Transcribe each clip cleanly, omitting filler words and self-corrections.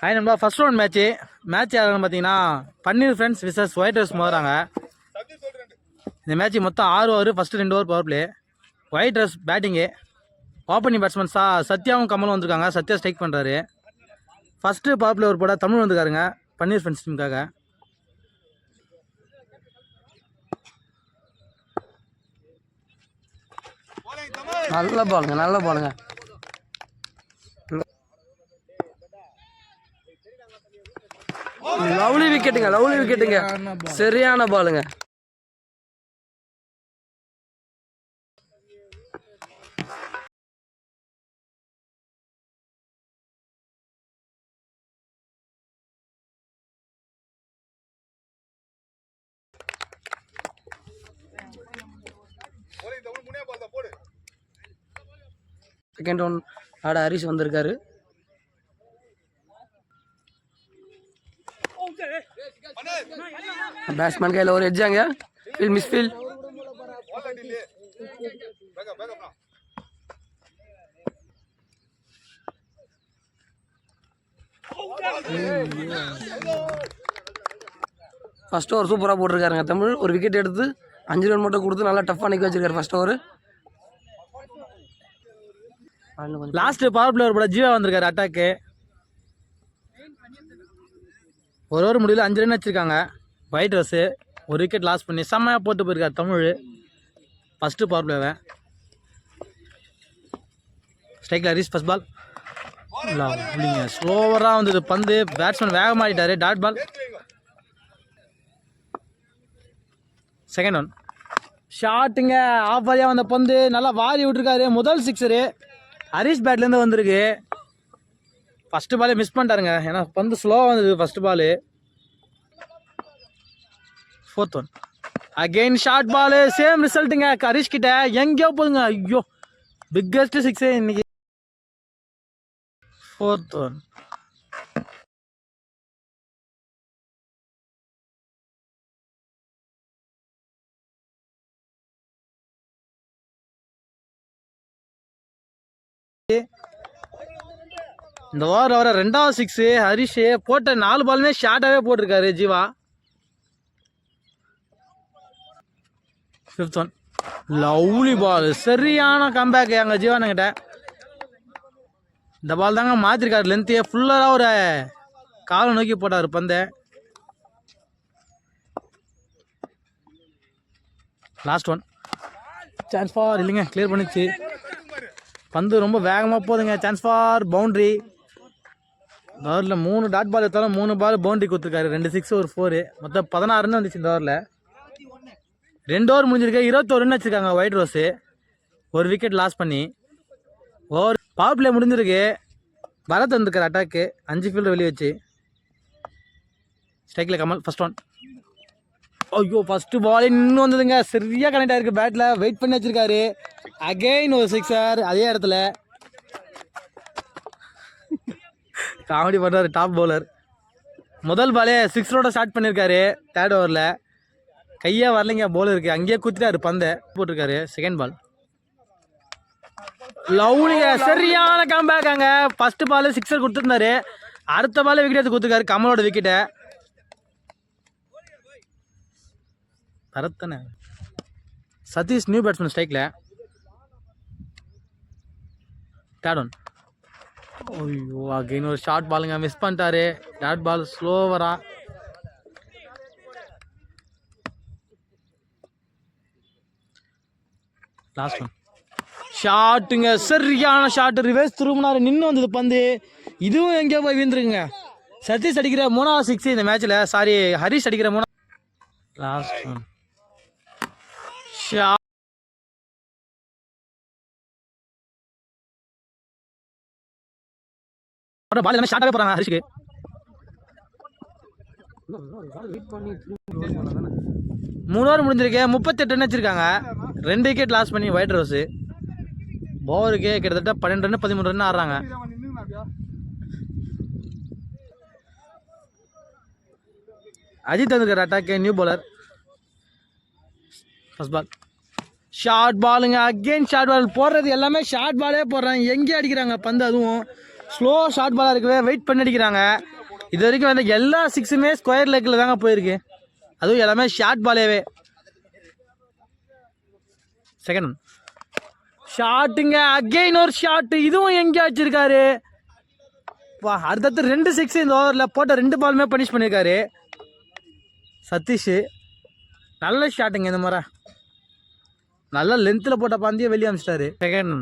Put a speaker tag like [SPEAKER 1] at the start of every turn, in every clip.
[SPEAKER 1] Hi நண்பா, first round match யாருன்னு பார்த்தீங்கன்னா Panneer friends versus white rice மோதுறாங்க. இந்த மேட்ச் மொத்தம் 6 over, first 2 over power play. White rice batting, opening batsman சத்யாவும் கமலும் வந்திருக்காங்க. சத்யா ஸ்ட்ரைக் பண்ணுறாரு. ஃபஸ்ட்டு பவர் பிளே ஒரு போட தமிழ் வந்துருக்காருங்க பன்னீர் ஃப்ரெண்ட்ஸ் டீமுக்காக.
[SPEAKER 2] நல்ல பாலுங்க. லவ்லி விக்கெட்டுங்க. சரியான பாலுங்க. செகண்ட் ஒன் ஆட ஹரிஷ் வந்திருக்காரு. பேட்ஸ்மேன் கையில் ஒரு எட்ஜாங்க. Misfield. ஃபர்ஸ்ட் ஓவர் சூப்பராக போட்டிருக்காருங்க தமிழ். ஒரு விக்கெட் எடுத்து 5 ரன் மட்டும் கொடுத்து நல்லா டஃப்பாக நிற்க வச்சிருக்காரு first over.
[SPEAKER 1] Last power play போட ஜீவா வந்திருக்காரு அட்டாக்கு. ஒரு ஓவர் முடியல 5 ரன் வச்சிருக்காங்க ஒயிட் ரைஸ். ஒரு விக்கெட் லாஸ் பண்ணி செம்மையாக போட்டு போயிருக்காரு தமிழ். ஃபஸ்ட்டு பவர் பிளேவை ஸ்ட்ரைக்கில் ஹரிஷ் ஃபஸ்ட் பால். இல்லைங்க, ஸ்லோவராக வந்தது பந்து. பேட்ஸ்மேன் வேகமாகிட்டாரு. Dot ball. செகண்ட் ஒன் ஷாட்டுங்க. ஆஃபாரியாக வந்த பந்து நல்லா வாரி விட்டுருக்காரு. முதல் சிக்ஸரு ஹரிஷ் பேட்லேருந்து வந்திருக்கு. ஃபஸ்ட்டு பாலே மிஸ் பண்ணிட்டாருங்க, ஏன்னா பந்து ஸ்லோவாக வந்தது first ball. Fourth one again short ball. Same ரிசல்ட்டுங்க ஹரிஷ் கிட்ட. எங்கேயோ போதுங்க. ஐயோ, பிக்கஸ்ட் சிக்ஸு இன்னைக்கு. ஃபோர்த் ஒன் இந்த ஓவர் வர 2வது சிக்ஸு ஹரிஷ் போட்ட 4 பாலுமே ஷார்ட்டாகவே போட்டிருக்காரு ஜீவா. 5th ஒன் லவ்லி பால். சரியான கம்பேக் எங்கள் ஜீவானுங்கிட்ட. இந்த பால் தாங்க மாற்றிருக்காரு. லென்த்தையே ஃபுல்லாக ஒரு காலை நோக்கி போட்டார் பந்தை. Last one chance for. இல்லைங்க, கிளியர் பண்ணிச்சு. பந்து ரொம்ப வேகமாக போகுதுங்க. Chance for boundary. இந்த ஓவரில் 3 டாட் பால் எடுத்தாலும் 3 பால் பவுண்ட்ரி கொடுத்துருக்காரு. 2 6 ஒரு 4, மொத்தம் 16 ரன் வந்துச்சு இந்த ஓவரில். 2 ஓவர் முடிஞ்சிருக்கு. 21 ரன் வச்சுருக்காங்க ஒயிட் ரோஸு. ஒரு விக்கெட் லாஸ் பண்ணி. ஓவர் பவர் பிளே முடிஞ்சிருக்கு. பரத் வந்துருக்காரு அட்டாக்கு. 5 ஃபீல்டு வெளியே வச்சு. ஸ்ட்ரைக்கில் கமல். First one. ஐயோ, ஃபஸ்ட்டு பால் இன்னும் வந்ததுங்க. சரியாக கனெக்ட் ஆகிருக்கு பேட்டில். வெயிட் பண்ணி வச்சுருக்காரு. அகெயின் ஒரு சிக்ஸர் அதே இடத்துல. காமெடி பண்ணுறாரு டாப் பவுலர். முதல் பாலே 6 ஸ்டார்ட் பண்ணியிருக்காரு. 3rd ஓவரில் கையே வரலைங்க பவுலருக்கு. அங்கேயே குத்திட்டாரு பந்தை போட்டிருக்காரு. செகண்ட் பால் லவ்லிங்க. சரியான கம்பேக்காங்க. ஃபஸ்ட்டு பால் சிக்ஸர் கொடுத்துருந்தாரு. அடுத்த பால் விக்கெட் எடுத்து கொடுத்துருக்காரு கமலோட விக்கெட்டை. பரத்தனை சதீஷ் நியூ பேட்ஸ்மேன் ஸ்ட்ரைக்கில். 3rd one. ஐயோ, அகைன் ஒரு ஷார்ட் பாலுங்க. மிஸ் பண்ணிட்டாரு. டாட் பால் ஸ்லோவரா. லாஸ்ட் ஒன் ஷாட்டுங்க. சரியான ஷாட்டு. ரிவர்ஸ் திரும்பினாரு. நின்று வந்தது பந்து. இதுவும் எங்கேயோ போய் வீந்துருக்குங்க. சதீஷ் அடிக்கிற 3வது சிக்ஸ் இந்த மேட்ச்சில். சாரி, ஹரிஷ் அடிக்கிற 3. Last one shot. பால் எல்லாமே ஷார்ட்டாகவே போகிறாங்க ஹரிஷ்க்கு. 3 ஓவர் முடிஞ்சிருக்கு. 38 ரன் வச்சிருக்காங்க. 2 விக்கெட் லாஸ் பண்ணி ஒயிட் ரோஸு. பவுலருக்கு கிட்டத்தட்ட 12 ரன் 13 ரன் ஆடுறாங்க. அஜித் வந்துருக்காரு அட்டாக்கு. New bowler. First ball short பாலுங்க. Again short ball. போடுறது எல்லாமே ஷார்ட் பாலே போடுறாங்க. எங்கே அடிக்கிறாங்க பந்து. அதுவும் ஸ்லோ ஷார்ட் பாலாக இருக்கவே வெயிட் பண்ணி அடிக்கிறாங்க. இது வரைக்கும் வந்து எல்லா சிக்ஸுமே ஸ்கொயர் லெக்கில் தாங்க போயிருக்கு. அதுவும் எல்லாமே ஷார்ட் பாலேவே. செகண்ட் ஷாட்டுங்க, அகெயின் ஒரு ஷாட்டு. இதுவும் எங்கே வச்சிருக்காரு வா. அடுத்தடுத்து 2 6 இந்த ஓவரில் போட்ட 2 பாலுமே பனிஷ் பண்ணியிருக்காரு சதீஷ். நல்ல ஷாட்டுங்க. இந்த மாதிரி நல்ல லென்த்தில் போட்ட பந்தியை வெளியே அமிச்சிட்டாரு. செகண்ட்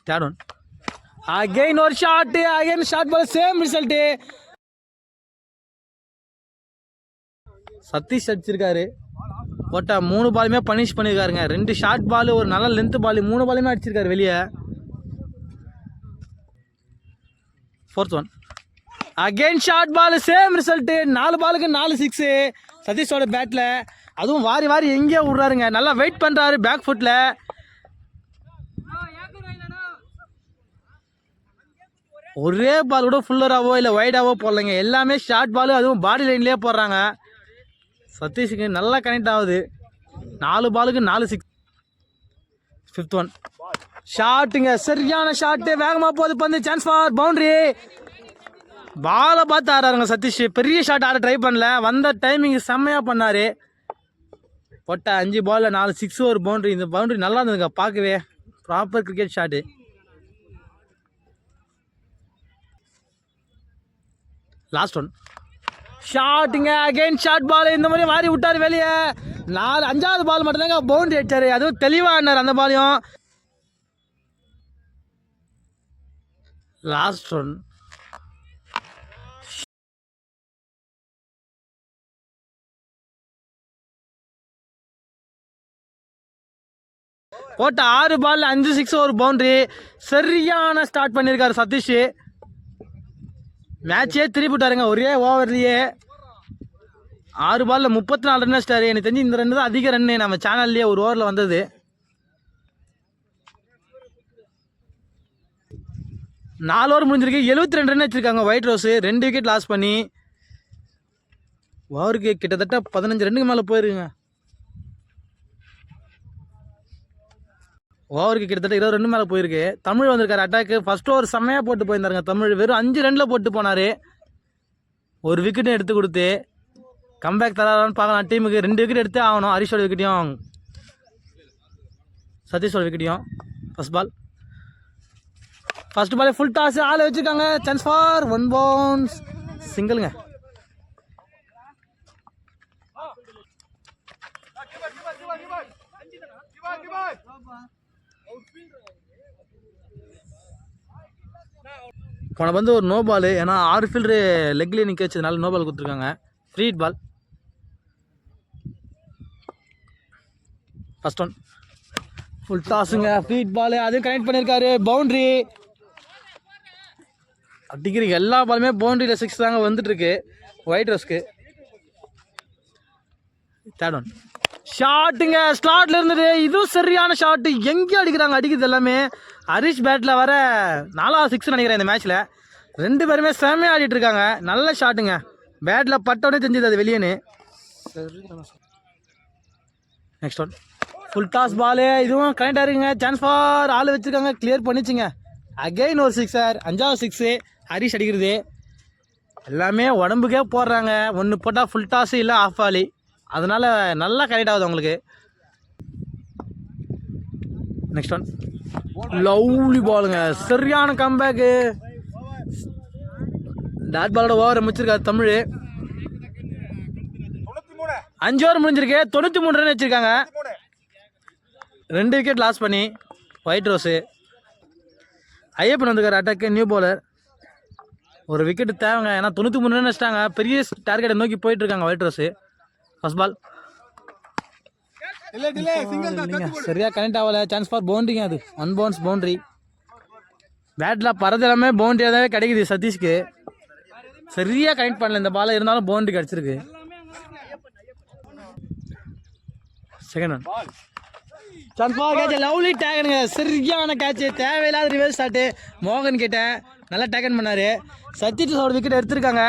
[SPEAKER 1] தேர்ட் ஒன் அகெயின் ஒரு shot. Again shot ball, same result. Sathish அடிச்சிருக்காரு. போட்ட 3 பாலுமே பனிஷ் பண்ணியிருக்காருங்க. 2 ஷார்ட் பால், ஒரு நல்ல லென்த் பால், 3 பாலுமே அடிச்சிருக்காரு வெளியே. Fourth one again short ball, same result. 4 பாலுக்கு 4 6 சதீஷோட பேட்டில். அதுவும் வாரி வாரி எங்கேயோ விட்றாருங்க. நல்லா வெயிட் பண்ணுறாரு பேக் ஃபுட்டில். ஒரே பால் கூட ஃபுல்லராகவோ இல்லை வைடாவோ போடலைங்க. எல்லாமே ஷார்ட் பால், அதுவும் பாடி லைன்லேயே போடுறாங்க. சதீஷுக்கு நல்லா கனெக்ட் ஆகுது. 4 பாலுக்கு 4 6. ஃபிஃப்த் ஒன் ஷாட்டுங்க, சரியான ஷாட்டு. வேகமாக போகுது பந்து. Chance for boundary. பாலை பார்த்து ஆடுறாருங்க சதீஷ். பெரிய ஷாட் ஆட ட்ரை பண்ணல. வந்த டைமிங் செம்மையாக பண்ணார். போட்ட 5 பாலில் 4 6, ஒரு பவுண்டரி. இந்த பவுண்டரி நல்லா இருந்ததுங்க பார்க்கவே. Proper cricket shot. Last one ஷாட்டுங்க, அகைன் ஷார்ட் பால். இந்த மாதிரி வாரி விட்டார் வெளியே. 5வது பால் மட்டும்தாங்க பவுண்டரி அடிச்சாரு. அதுவும் தெளிவாக ஆனார் அந்த பாலையும். லாஸ்ட் ஒன் போட்ட 6 பால் 5 6, ஒரு பவுண்டரி. சரியான ஸ்டார்ட் பண்ணியிருக்காரு சதீஷ். மேட்சே திருப்பிட்டாருங்க ஒரே ஓவர்லேயே. 6 பாலில் 34 ரன் அடிச்சிட்டாரு. எனக்கு தெரிஞ்சு இந்த ரன் தான் அதிக ரன்னு நம்ம சேனல்லையே ஒரு ஓவரில் வந்தது. நாலு ஓவர் முடிஞ்சிருக்கு. 72 ரன் வச்சுருக்காங்க ஒயிட் ரோஸு. 2 விக்கெட் லாஸ் பண்ணி ஓவருக்கு கிட்டத்தட்ட 15 ரன்னுக்கு மேலே போயிருக்குங்க. ஓவருக்கு கிட்டத்தட்ட 20 ரன் மேலே போயிருக்கு. தமிழ் வந்திருக்காரு அட்டாக்கு. ஃபர்ஸ்ட் ஓவர் செம்மையாக போட்டு போயிருந்தாருங்க தமிழ். வெறும் 5 ரனில் போட்டு போனார். ஒரு விக்கெட்டும் எடுத்து கொடுத்து கம்பேக் தரான்னு பார்க்கலாம் டீமுக்கு. 2 விக்கெட் எடுத்தே ஆகணும். ஹரிஷோட விக்கெட்டையும் சதீஷோட விக்கெட்டையும். ஃபர்ஸ்ட் பாலே ஃபுல் டாஸ். ஆளை வச்சுருக்காங்க. சான்ஸ் ஃபார் 1 பவுன்ஸ், சிங்கிளுங்க. போன வந்து ஒரு நோ பால். ஏன்னா 6 ஃபீல்டு லெக்லேயே நிற்க வச்சதுனால நோ பால் கொடுத்துருக்காங்க. Free hit ball. First one full டாஸுங்க, ஃப்ரீ ஹிட் பால். அதுவும் கனெக்ட் பண்ணியிருக்காரு. பவுண்ட்ரி. அடிக்கிற எல்லா பாலுமே பவுண்ட்ரியில் 6 தாங்க வந்துட்டுருக்கு ஒயிட் ரோஸ்க்கு. தேர்ட் ஒன் ஷாட்டுங்க, ஸ்லாட்ல இருந்தது. இதுவும் சரியான ஷாட்டு. எங்கேயும் அடிக்கிறாங்க. அடிக்கிறது எல்லாமே ஹரிஷ் பேட்டில் வர 4வது 6 நினைக்கிறேன் இந்த மேட்ச்சில். 2 பேருமே செம்மையாக ஆடிட்டு இருக்காங்க. நல்ல ஷாட்டுங்க. பேட்டில் பட்டோடனே தெரிஞ்சது அது வெளியேன்னு. Next one full toss ball. இதுவும் கனெக்ட் ஆகிருக்குங்க. சான்ஸ் ஃபார் ஆள் வச்சுருக்காங்க. கிளியர் பண்ணிச்சுங்க. அகெயின் ஒரு 6. 5வது 6 ஹரிஷ் அடிக்கிறது. எல்லாமே உடம்புக்கே போடுறாங்க. ஒன்று போட்டால் ஃபுல் டாஸு, இல்லை ஆஃப் ஆலி. அதனால் நல்லா கனெக்ட் ஆகுது அவங்களுக்கு. நெக்ஸ்ட் ஒன் லவ்லி பாலுங்க. சரியான கம்பேக்கு. டாட் பாலோட ஓவரை முடிச்சிருக்காரு தமிழ். 5 ஓவர் முடிஞ்சிருக்கு. 93 ரன் வச்சுருக்காங்க. 2 விக்கெட் லாஸ் பண்ணி ஒயிட் ரோஸு. ஐயப்பன் வந்துருக்காரு அட்டாக்கு. New bowler. ஒரு விக்கெட்டு தேவைங்க. ஏன்னா 93 ரன் வச்சிட்டாங்க. பெரிய டார்கெட்டை நோக்கி போயிட்டுருக்காங்க ஒயிட் ரோஸு. ஃபர்ஸ்ட் பால் சரியா கனெக்ட் ஆகலை. சான்ஸ் ஃபார் பவுண்டரிங்க. அது 1 பவுன்ஸ் பவுண்டரி. பேட்டில் பறந்து எல்லாமே பவுண்டரியாக தான் கிடைக்குது சதீஷ்க்கு. சரியாக கனெக்ட் பண்ணல இந்த பால். இருந்தாலும் பவுண்டரி கிடச்சிருக்கு. Second one chance for catch. Lovely டேகனுங்க. சரியான கேட்ச். தேவையில்லாத ரிவர்ஸ் ஷாட்டு. மோகன் கிட்ட நல்லா டேக்கன் பண்ணார். சதீஷோட விக்கெட் எடுத்திருக்காங்க.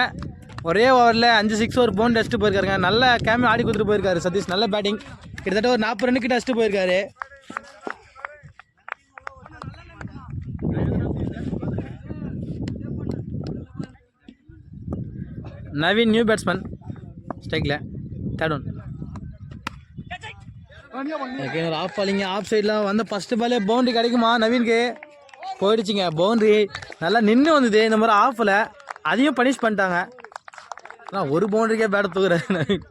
[SPEAKER 1] ஒரே ஓவரில் 5 6 ஒரு பவுண்ட் அடிச்சுட்டு போயிருக்காருங்க. நல்ல கேமியோ ஆடி கொடுத்துட்டு போயிருக்காரு சதீஷ். நல்ல பேட்டிங், கிட்டத்தட்ட ஒரு 40 ரன் கிட்ட அடிச்சுட்டு போயிருக்காரு. நவீன் நியூ பேட்ஸ்மேன் ஸ்ட்ரைக்கில். தேர்ட் ஒன் ஒரு ஆஃப் பாலிங்க. ஆஃப் சைடில் வந்து ஃபஸ்ட்டு பாலே பவுண்ட்ரி கிடைக்குமா நவீனுக்கு? போயிடுச்சிங்க பவுண்ட்ரி. நல்லா நின்று வந்தது இந்த மாதிரி ஆஃபில். அதையும் பனிஷ் பண்ணிட்டாங்க. ஆனால் ஒரு பவுண்ட்ரிக்கே பேட் தூக்குறாரு நவீன்.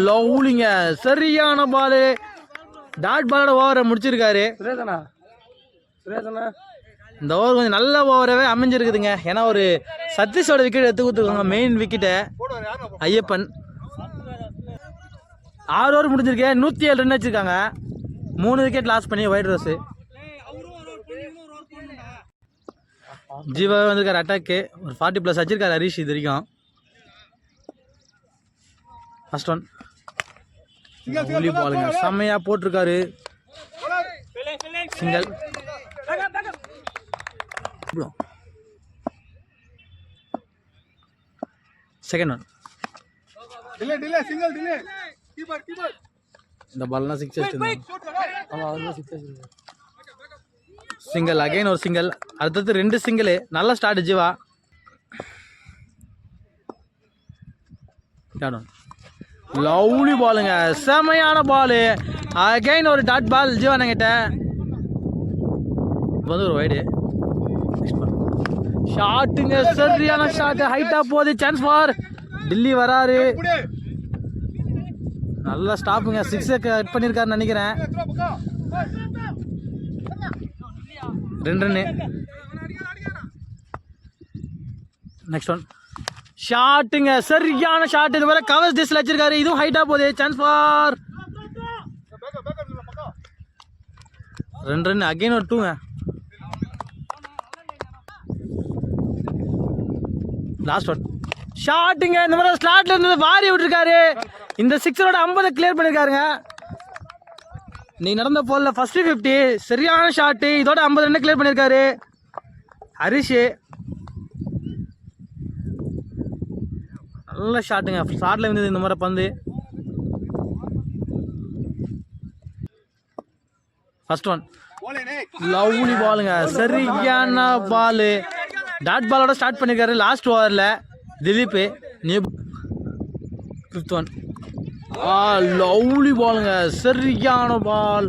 [SPEAKER 1] லவ்லிங்க, சரியான பாலு. டாட் பாலோட ஓவரை முடிச்சிருக்காரு. இந்த ஓவர் கொஞ்சம் நல்ல ஓவராகவே அமைஞ்சிருக்குதுங்க. ஏன்னா ஒரு சதீஷோட விக்கெட் எடுத்து கொடுத்துருக்காங்க, மெயின் விக்கெட்டை. ஐயப்பன் 6 ஓவர் முடிஞ்சிருக்கேன். 107 ரன் வச்சிருக்காங்க. 3 விக்கெட் லாஸ் பண்ணி ஒயிட் ரோஸு. ஜீவா வந்திருக்காரு அட்டாக்கு. ஒரு 40+ வச்சிருக்காரு ஹரிஷ் இது வரைக்கும். ஃபர்ஸ்ட் ஒன் பாலுங்க, செம்மையா போட்டிருக்காரு. சிங்கிள். Second one. இந்த பால்லாம் 6 சிங்கிள். அகைன் ஒரு சிங்கிள். அடுத்தது 2 சிங்கிள். நல்ல ஸ்டார்ட் ஜீவா. லவ்லி பாலுங்க, செமையான பாலு. அகைன் ஒரு டாட் பால் ஜீவானங்கிட்ட. வந்து ஒரு வைடு ஷாட்டுங்க, சரியான ஷாட். ஹைட்டா போகுது. சான்ஸ் ஃபார் டில்லி வராரு. நல்லா ஸ்டாப்புங்க. 6 கட் பண்ணியிருக்காருன்னு நினைக்கிறேன். 2 ரன்னு. நெக்ஸ்ட் ஒன் ஷாட்டுங்க, சரியான ஷாட். இது மாதிரி கவர்ஸ் டிஸ்ல வச்சிருக்காரு. இதுவும் ஹைட்டா போகுது. Chance for 2 run. அகைன் ஒரு 2ங்க. லாஸ்ட் ஒன் ஷாட்டுங்க. இந்த மாதிரி ஸ்லாட்ல இருந்து வாரி விட்டுருக்காரு. இந்த 6 50 கிளியர் பண்ணிருக்காருங்க. நீ நடந்த போல ஃபர்ஸ்ட் 50 சரியான ஷாட்டு. இதோட 50 ரன் கிளியர் பண்ணிருக்காரு ஹரிஷ். நல்ல ஷாட்டுங்க. ஷாட்ல இருந்தது இந்த மாதிரி பந்து. ஃபர்ஸ்ட் ஒன் லவ்லி பாலுங்க, சரியான பாலு. டாட் பாலோட ஸ்டார்ட் பண்ணியிருக்காரு லாஸ்ட் ஓவரில் Dilip. New 5th one. Lovely பாலுங்க, சரியான பால்.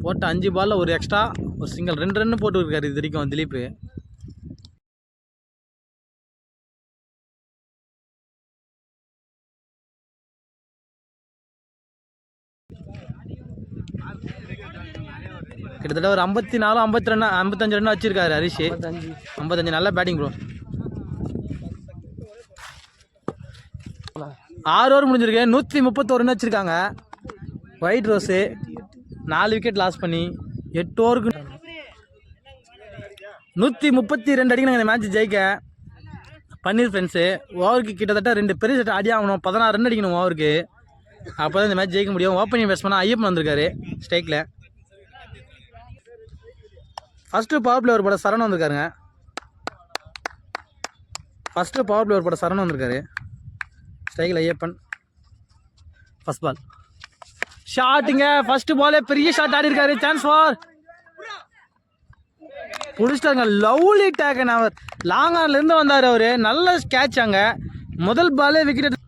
[SPEAKER 1] போட்ட 5 பாலில் ஒரு எக்ஸ்ட்ரா ஒரு சிங்கிள். 2 ரன் போட்டு இருக்காரு இது வரைக்கும் திலீப். கிட்டத்தட்ட ஒரு 54 55 ரன் வச்சிருக்காரு ஹரிஷ். 55. நல்ல பேட்டிங் ப்ரோ. 6 ஓவர் முடிஞ்சிருக்கு. 131 ரன் வச்சிருக்காங்க ஒயிட் ரோஸு. 4 விக்கெட் லாஸ் பண்ணி 8 ஓவருக்கு 132 அடிக்கணும் இந்த மேட்ச் ஜெயிக்க. பன்னீர் ஃப்ரெண்ட்ஸு ஓவருக்கு கிட்டத்தட்ட 2 பெரிய செட் அடி ஆகணும். 16 ரன் அடிக்கணும் ஓவருக்கு. அப்போ தான் இந்த மேட்ச் ஜெயிக்க முடியும். ஓப்பனிங் பேட்ஸ்மேனாக ஐயப்பன் வந்திருக்காரு ஸ்ட்ரைக்கில். ஃபஸ்ட்டு பவர் பிளேவர் பட சரண் வந்திருக்காருங்க. ஸ்ட்ரைக்கில் ஐயப்பன். ஃபர்ஸ்ட் பால் ஷாட்டுங்க. ஃபர்ஸ்ட் பாலே பெரிய ஷாட் ஆடி இருக்காரு. சான்ஸ் ஃபார் பிடிச்சிட்டாங்க. Lovely taken. அவர் லாங் ஆன்ல இருந்து வந்தார். அவரு நல்ல கேட்ச். அங்க முதல் பாலே விக்கெட்.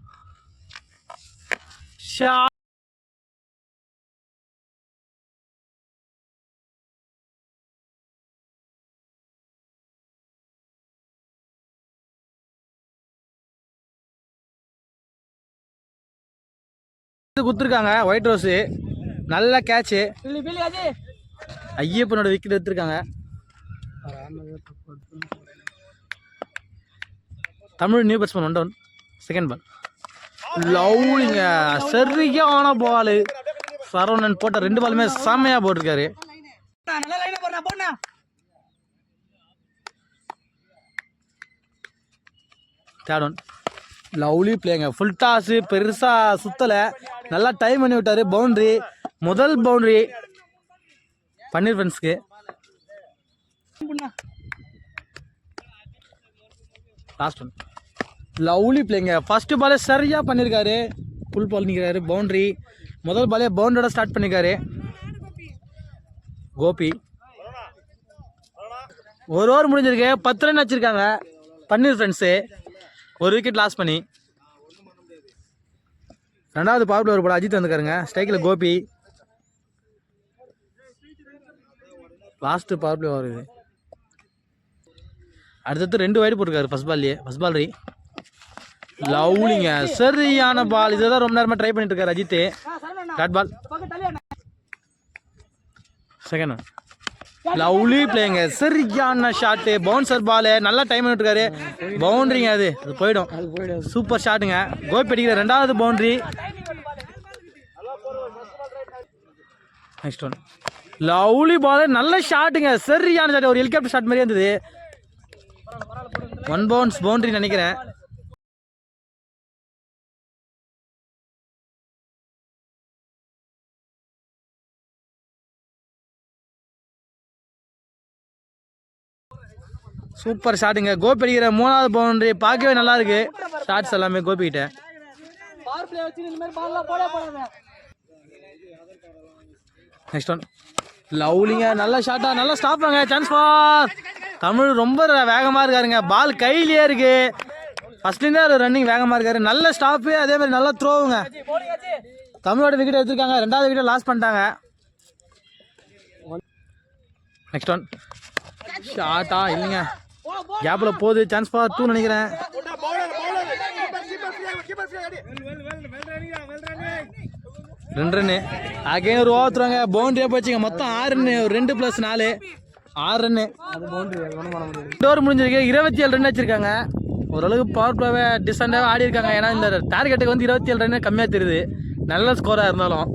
[SPEAKER 1] குடுத்துருக்காங்க ஒயிட் ரோஸ். நல்ல கேட்சு. ஐயப்பனோட விக்கெட் எடுத்திருக்காங்க. Tamil new batsman 1 down. Second ball லவ்லிங்க, சரியான பாலு. சரவணன் போட்ட 2 பாலுமே செம்மையா போட்டிருக்காரு. தேர்ட் ஒன் லவ்லி பிளேங்க. ஃபுல் டாஸு பெருசாக சுற்றலை. நல்லா டைம் பண்ணி விட்டார். பவுண்ட்ரி, முதல் பவுண்ட்ரி பன்னீர் ஃப்ரெண்ட்ஸ்க்கு. லாஸ்ட் ஒன் லவ்லி பிளேங்க. ஃபர்ஸ்ட் பாலே சரியாக பண்ணியிருக்காரு. புல் பால் நிற்கிறாரு. பவுண்ட்ரி. முதல் பாலே பவுண்டரோட ஸ்டார்ட் பண்ணியிருக்காரு கோபி. ஒரு ஓவர் முடிஞ்சிருக்கு. 10 ரன் வச்சுருக்காங்க பன்னீர் ஃப்ரெண்ட்ஸு. ஒரு விக்கெட் லாஸ் பண்ணி. ரெண்டாவது பவர் பிளே ஒரு போட அஜித் வந்துருக்காருங்க. ஸ்ட்ரைக்கில் கோபி. லாஸ்ட்டு பவர் பிளே வருது. அடுத்தது 2 வைடு போட்டிருக்காரு ஃபர்ஸ்ட் பால்லையே. ஃபர்ஸ்ட் பால் ரீ லவ்லிங்க. சரியான பால். இதை தான் ரொம்ப நேரமாக ட்ரை பண்ணிட்டு இருக்காரு Ajith. Dot ball. Second one lovely பிளேங்க. சரியான ஷாட்டு. பவுன்சர் பால். நல்லா டைம் பண்ணிட்டுருக்காரு. பவுண்ட்ரிங்க. அது போயிடும். சூப்பர் ஷாட்டுங்க. கோபி அடிக்கிற 2வது boundary. Next one lovely ball. நல்ல ஷாட்டுங்க. சரியான ஷாட். ஒரு ஹெலிகாப்டர் ஷாட் மாதிரியே இருந்தது. 1 பவுன்ஸ் பவுண்ட்ரி நினைக்கிறேன். சூப்பர் ஷாட்டுங்க. கோபி அடிக்கிற 3வது பவுண்டரி. பார்க்கவே நல்லா இருக்கு ஷாட்ஸ் எல்லாமே கோபி கிட்ட. நெக்ஸ்ட் ஒன் லவ்லிங்க. நல்ல ஷாட்டா. நல்லா ஸ்டாப்பாங்க. Chance for Tamil. ரொம்ப வேகமாக இருக்காருங்க. பால் கையிலேயே இருக்கு. ஃபர்ஸ்ட்லேருந்தே ஒரு ரன்னிங் வேகமாக இருக்காரு. நல்ல ஸ்டாப்பு. அதே மாதிரி நல்லா த்ரோவுங்க. தமிழோட விக்கெட் எடுத்துருக்காங்க. 2வது விக்கெட் லாஸ் பண்ணிட்டாங்க. நெக்ஸ்ட் ஒன் ஷாட்டா இல்லைங்க. கேப்பில் போகுது. சான்ஸ் ஃபார் 2 நினைக்கிறேன். 2 ரன்னு. அகைன் ஒரு ஓவர் த்ரோங்க. பவுண்டரியாக போச்சுங்க. மொத்தம் 6 ரன்னு. 2 + 4 6 ரன்னு. 2 ஓவர் முடிஞ்சிருக்கு. 27 ரன் வச்சிருக்காங்க. ஓரளவுக்கு பவர் பிளேவே டிசெண்டாக ஆடி இருக்காங்க. ஏன்னா இந்த டார்கெட்டுக்கு வந்து 27 ரன்னு கம்மியாக தெரியுது. நல்ல ஸ்கோராக இருந்தாலும்.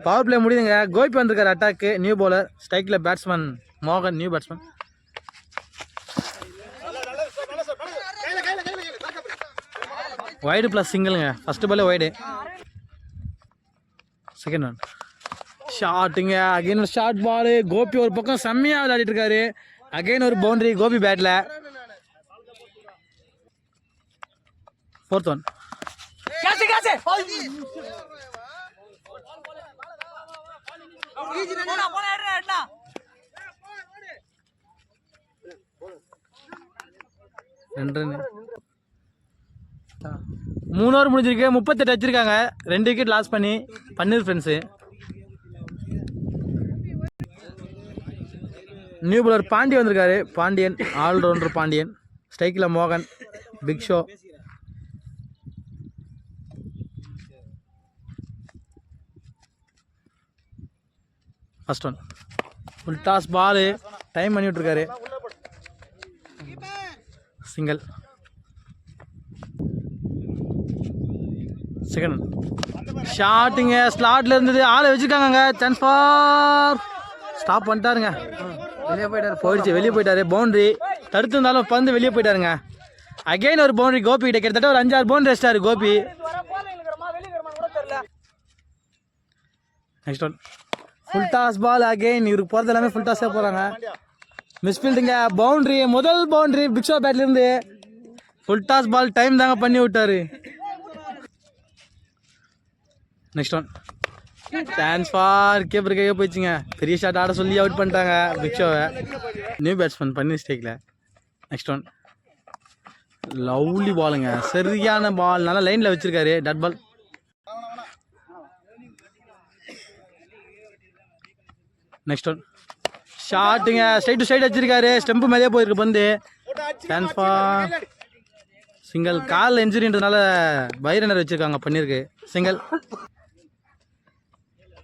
[SPEAKER 1] பவர் பிளே முடியுதுங்க. கோபி வந்திருக்காரு அட்டாக்கு. New bowler. ஸ்ட்ரைக்கில் பேட்ஸ்மேன் மோகன். New batsman. வைடு ப்ளஸ் சிங்கிளுங்க. ஃபர்ஸ்ட் பாலே வைடு. செகண்ட் ஒன் ஷாட்டுங்க. அகைன் ஒரு ஷார்ட் பால். கோபி ஒரு பக்கம் செம்மையாக விளையாடிட்டு இருக்காரு. அகைன் ஒரு பவுண்டரி கோபி பேட்டில். 4th one 2 run. 3 ஓவர் முடிஞ்சிருக்கு. 38 வச்சிருக்காங்க. 2 விக்கெட் லாஸ் பண்ணி Panneer friends. New bowler Pandi வந்திருக்காரு. பாண்டியன். ஆல்ரவுண்டர் பாண்டியன். ஸ்ட்ரைக்கில் மோகன். Big show. First one full toss ball. Time பண்ணி விட்டுருக்காரு. சிங்கிள். செகண்ட் ஷாட்டுங்க. ஸ்லாட்ல இருந்தது. ஆளை வச்சுருக்காங்க. சான்ஸ் ஃபார் ஸ்டாப் பண்ணிட்டாருங்க. வெளியே போயிட்டாரு. வெளியே போயிட்டாரு. பவுண்டரி தடுத்து இருந்தாலும் பந்து வெளியே போயிட்டாருங்க. அகைன் ஒரு பவுண்டரி கோபி கிட்ட. கிட்டத்தட்ட ஒரு 5-6 பவுண்டரி வச்சிட்டாரு Gopi. Next one full toss ball. Again இவருக்கு போகிறது எல்லாமே ஃபுல் டாஸாக போகிறாங்க. மிஸ்ஃபீல்டுங்க. பவுண்டரி. முதல் பவுண்டரி பிக்ஷோ பேட்லேருந்து. Full toss ball. டைம் தாங்க பண்ணி விட்டாரு. Next one chance for keeper கையே போயிடுச்சுங்க. பெரிய ஷாட் ஆட சொல்லி அவுட் பண்ணிட்டாங்க பிக்ஷோவை. நியூ பேட்ஸ்மேன் பண்ணி ஸ்டேக்கில். நெக்ஸ்ட் ஒன் லவ்லி பாலுங்க. சரியான பால். நல்லா லைனில் வச்சிருக்காரு. Dot ball. நெக்ஸ்ட் ஒன் ஷாட்டுங்க. ஸ்ட்ரைட் டு ஸ்ட்ரைட் வச்சிருக்காரு. ஸ்டெம்பு மேலேயே போயிருக்கு பந்து. Chance for single. கால் இன்ஜுரின்றதுனால பைரனர் வச்சிருக்காங்க பண்ணிருக்கு. Single.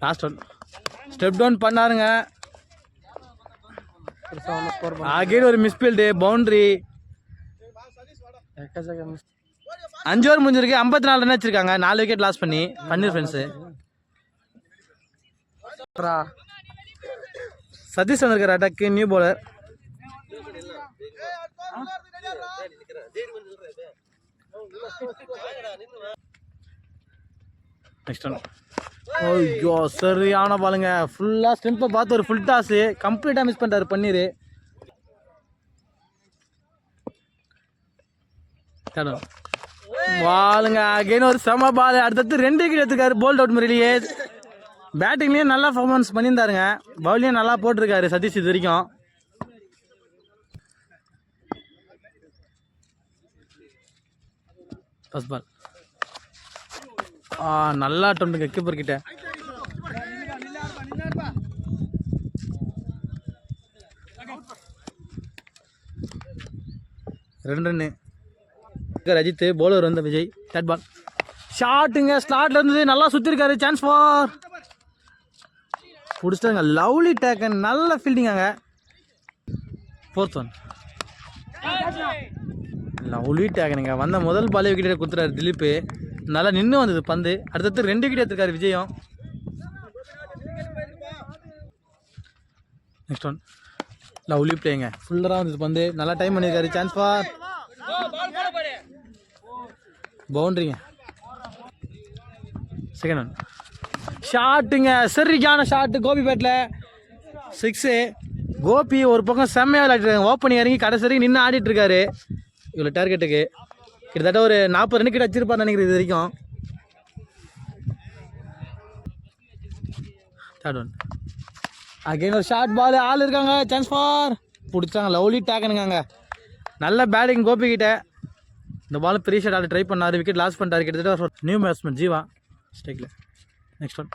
[SPEAKER 1] Last one step down பண்ணாருங்க. அகைன் ஒரு மிஸ்பீல்டு. பவுண்டரி. 5 ஓவர் முடிஞ்சிருக்கு. 54 ரன் வச்சிருக்காங்க. 4 விக்கெட் லாஸ் பண்ணி பன்னீர் ஃப்ரெண்ட்ஸு. சதீஷ் வந்திருக்காரு அட்டாக்கு. New bowler. நெக்ஸ்ட் ஒன் ஐயோ சரியான பாலுங்க. ஃபுல்லாக ஸ்டெம்பை பார்த்து ஒரு ஃபுல் டாஸு. கம்ப்ளீட்டாக மிஸ் பண்ணிட்டாரு பன்னீர். பாலுங்க அகைன் ஒரு செம பால். அடுத்தது 2 விக்கெட் எடுத்துக்காரு போல்ட் அவுட் முறையிலேயே. பேட்டிங்லேயும் நல்லா பர்ஃபார்மன்ஸ் பண்ணியிருந்தாருங்க, பவுலியும் நல்லா போட்டிருக்காரு சதீஷ் இது வரைக்கும். ஃபர்ஸ்ட் பால் நல்லா அட்டம்ப்ட்டுங்க கீப்பர் கிட்ட. ரன்னு அஜித், பவுலர் வந்து விஜய். தேர்ட் பால் ஷாட்டுங்க ஸ்லாட்ல இருந்தது, நல்லா சுற்றிருக்காரு. சான்ஸ் ஃபார் பிடிச்சிட்டாங்க. லவ்லி டேக்கன், நல்ல ஃபீல்டிங்காங்க. ஃபோர்த் ஒன் லவ்லி டேக்கனுங்க. வந்த முதல் பாலே விக்கெட் கொடுத்துறாரு திலீப், நல்லா நின்று வந்தது பந்து. அடுத்தது 2 விக்கெட் எடுத்துருக்காரு விஜயம். நெக்ஸ்ட் ஒன் லவ்லி பிளேங்க, ஃபுல்லராக வந்தது பந்து, நல்லா டைம் பண்ணியிருக்காரு. சான்ஸ் ஃபார் பவுண்டரிங்க. செகண்ட் ஒன் ஷாட்டுங்க, சரியான ஷாட்டு கோபிப்பேட்டில் 6. கோபி ஒரு பக்கம் செம்மையாக விளையாட்டுருக்காங்க, ஓப்பனிங் இறங்கி கடைசி வரைக்கும் நின்று ஆடிட்டு இருக்காரு. இவ்வளோ டார்கெட்டுக்கு கிட்டத்தட்ட ஒரு 40 ரன் கிட்ட வச்சிருப்பான்னு நினைக்கிறேன் இது வரைக்கும். தேர்ட் ஒன் அகைன் ஒரு ஷார்ட் பால், ஆள் இருக்காங்க. சான்ஸ் ஃபார் பிடிச்சாங்க. லவ்லி டேக்கனுங்க, நல்ல பேட்டிங் கோபி கிட்ட. இந்த பால் பெரிய ஷாட் ஆட ட்ரை பண்ணார், விக்கெட் லாஸ் பண்ணிட்டாரு. கிட்டத்தட்ட நியூ பேட்ஸ்மேன் ஜீவா ஸ்ட்ரைக்கில். நெக்ஸ்ட் ஒன்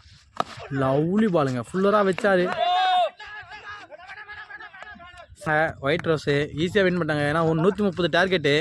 [SPEAKER 1] லவ்லி பாலுங்க, ஃபுல்லராக வச்சாரு. ஒயிட் ரோஸு ஈஸியாக வின் பண்ணிட்டாங்க, ஏன்னா 130 டார்கெட்டு.